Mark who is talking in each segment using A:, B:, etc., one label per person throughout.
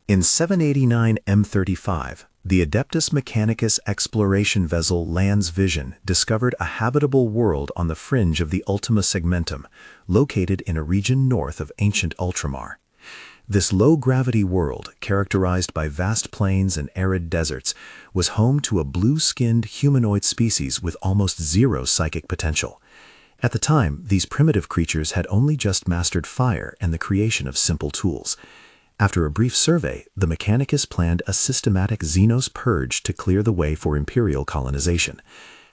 A: In 789 M35, the Adeptus Mechanicus exploration vessel Land's Vision discovered a habitable world on the fringe of the Ultima Segmentum, located in a region north of ancient Ultramar. This low-gravity world, characterized by vast plains and arid deserts, was home to a blue-skinned humanoid species with almost zero psychic potential. At the time, these primitive creatures had only just mastered fire and the creation of simple tools. After a brief survey, the Mechanicus planned a systematic Xenos purge to clear the way for Imperial colonization.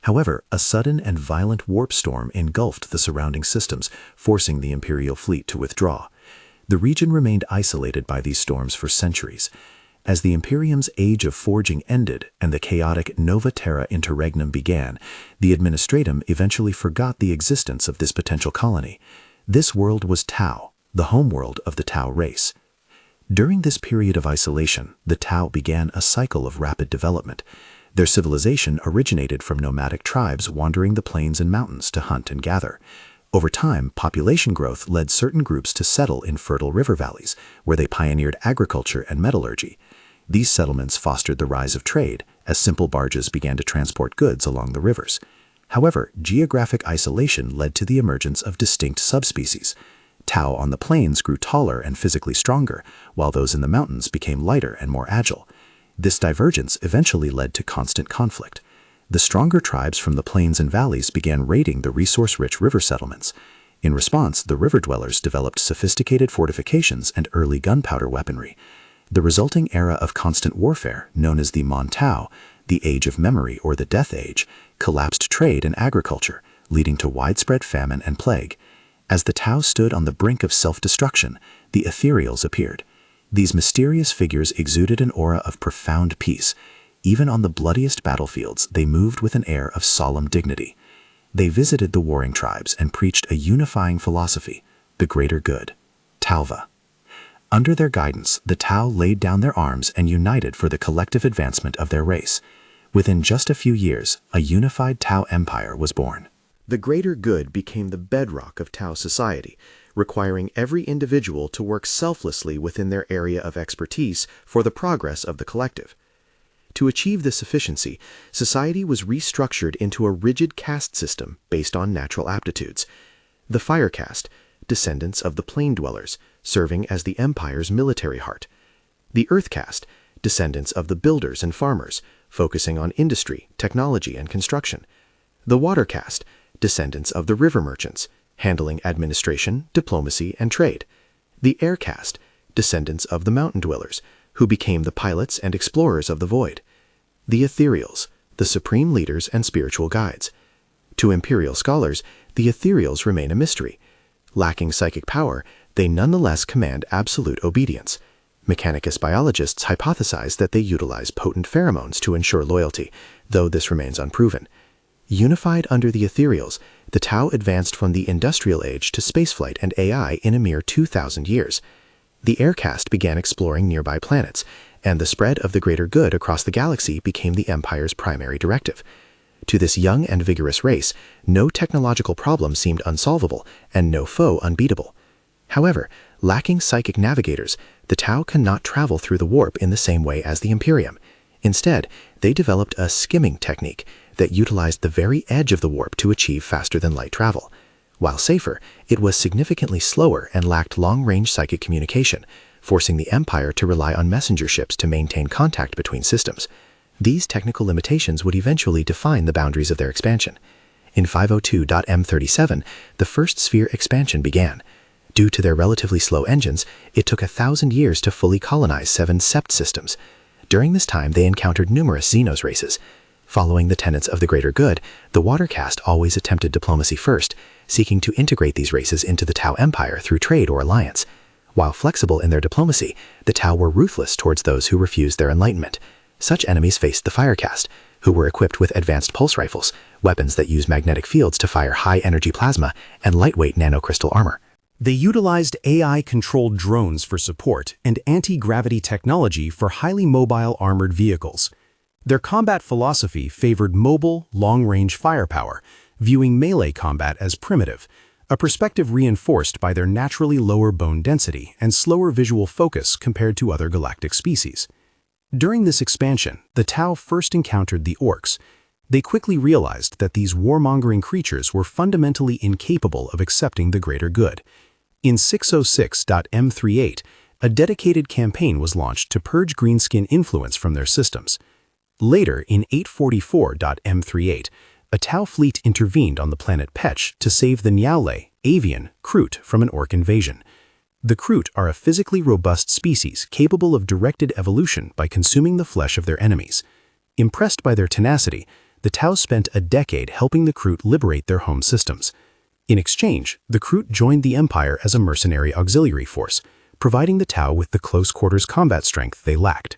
A: However, a sudden and violent warp storm engulfed the surrounding systems, forcing the Imperial fleet to withdraw. The region remained isolated by these storms for centuries. As the Imperium's age of forging ended and the chaotic Nova Terra Interregnum began, the Administratum eventually forgot the existence of this potential colony. This world was Tau, the homeworld of the Tau race. During this period of isolation, the Tau began a cycle of rapid development. Their civilization originated from nomadic tribes wandering the plains and mountains to hunt and gather. Over time, population growth led certain groups to settle in fertile river valleys, where they pioneered agriculture and metallurgy. These settlements fostered the rise of trade, as simple barges began to transport goods along the rivers. However, geographic isolation led to the emergence of distinct subspecies. Tau on the plains grew taller and physically stronger, while those in the mountains became lighter and more agile. This divergence eventually led to constant conflict. The stronger tribes from the plains and valleys began raiding the resource-rich river settlements. In response, the river dwellers developed sophisticated fortifications and early gunpowder weaponry. The resulting era of constant warfare, known as the Mont'au, the Age of Memory or the Death Age, collapsed trade and agriculture, leading to widespread famine and plague. As the Tau stood on the brink of self-destruction, the Ethereals appeared. These mysterious figures exuded an aura of profound peace. Even on the bloodiest battlefields, they moved with an air of solemn dignity. They visited the warring tribes and preached a unifying philosophy, the greater good, Tauva. Under their guidance, the Tau laid down their arms and united for the collective advancement of their race. Within just a few years, a unified Tau empire was born.
B: The greater good became the bedrock of Tau society, requiring every individual to work selflessly within their area of expertise for the progress of the collective. To achieve this efficiency, society was restructured into a rigid caste system based on natural aptitudes. The fire caste, descendants of the plain dwellers, serving as the empire's military heart. The earth caste, descendants of the builders and farmers, focusing on industry, technology, and construction. The water caste, descendants of the river merchants, handling administration, diplomacy, and trade. The air caste, descendants of the mountain dwellers, who became the pilots and explorers of the void. The Ethereals, the supreme leaders and spiritual guides. To Imperial scholars, the Ethereals remain a mystery. Lacking psychic power, they nonetheless command absolute obedience. Mechanicus biologists hypothesize that they utilize potent pheromones to ensure loyalty, though this remains unproven. Unified under the Ethereals, the Tau advanced from the Industrial Age to spaceflight and AI in a mere 2,000 years. The air caste began exploring nearby planets, and the spread of the greater good across the galaxy became the Empire's primary directive. To this young and vigorous race, no technological problem seemed unsolvable, and no foe unbeatable. However, lacking psychic navigators, the Tau cannot travel through the warp in the same way as the Imperium. Instead, they developed a skimming technique that utilized the very edge of the warp to achieve faster-than-light travel. While safer, it was significantly slower and lacked long-range psychic communication, forcing the Empire to rely on messenger ships to maintain contact between systems. These technical limitations would eventually define the boundaries of their expansion. In 502.M37, the first sphere expansion began. Due to their relatively slow engines, it took 1,000 years to fully colonize 7 sept systems. During this time, they encountered numerous Xenos races. Following the tenets of the greater good, the water caste always attempted diplomacy first, seeking to integrate these races into the Tau Empire through trade or alliance. While flexible in their diplomacy, the Tau were ruthless towards those who refused their enlightenment. Such enemies faced the fire caste, who were equipped with advanced pulse rifles, weapons that use magnetic fields to fire high-energy plasma, and lightweight nanocrystal armor.
C: They utilized AI-controlled drones for support and anti-gravity technology for highly mobile armored vehicles. Their combat philosophy favored mobile, long-range firepower, viewing melee combat as primitive, a perspective reinforced by their naturally lower bone density and slower visual focus compared to other galactic species. During this expansion, the Tau first encountered the Orcs. They quickly realized that these warmongering creatures were fundamentally incapable of accepting the greater good. In 606.M38, a dedicated campaign was launched to purge greenskin influence from their systems. Later, in 844.M38, a Tau fleet intervened on the planet Petch to save the Nyale, avian, Kroot from an Orc invasion. The Kroot are a physically robust species capable of directed evolution by consuming the flesh of their enemies. Impressed by their tenacity, the Tau spent a decade helping the Kroot liberate their home systems. In exchange, the Kroot joined the Empire as a mercenary auxiliary force, providing the Tau with the close-quarters combat strength they lacked.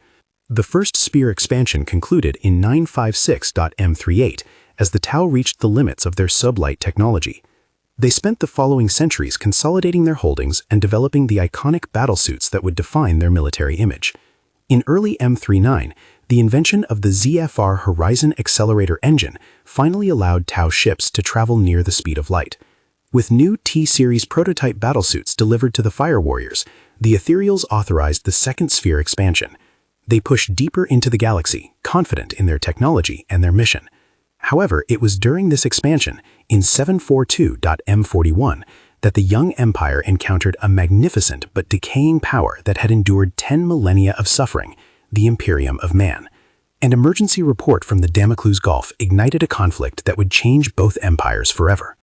C: The first Spear expansion concluded in 956.M38 as the Tau reached the limits of their sublight technology. They spent the following centuries consolidating their holdings and developing the iconic battlesuits that would define their military image. In early M39, the invention of the ZFR Horizon Accelerator engine finally allowed Tau ships to travel near the speed of light. With new T-Series prototype battlesuits delivered to the Fire Warriors, the Ethereals authorized the second Sphere expansion. They pushed deeper into the galaxy, confident in their technology and their mission. However, it was during this expansion, in 742.M41, that the young Empire encountered a magnificent but decaying power that had endured 10 millennia of suffering, the Imperium of Man. An emergency report from the Damocles Gulf ignited a conflict that would change both empires forever.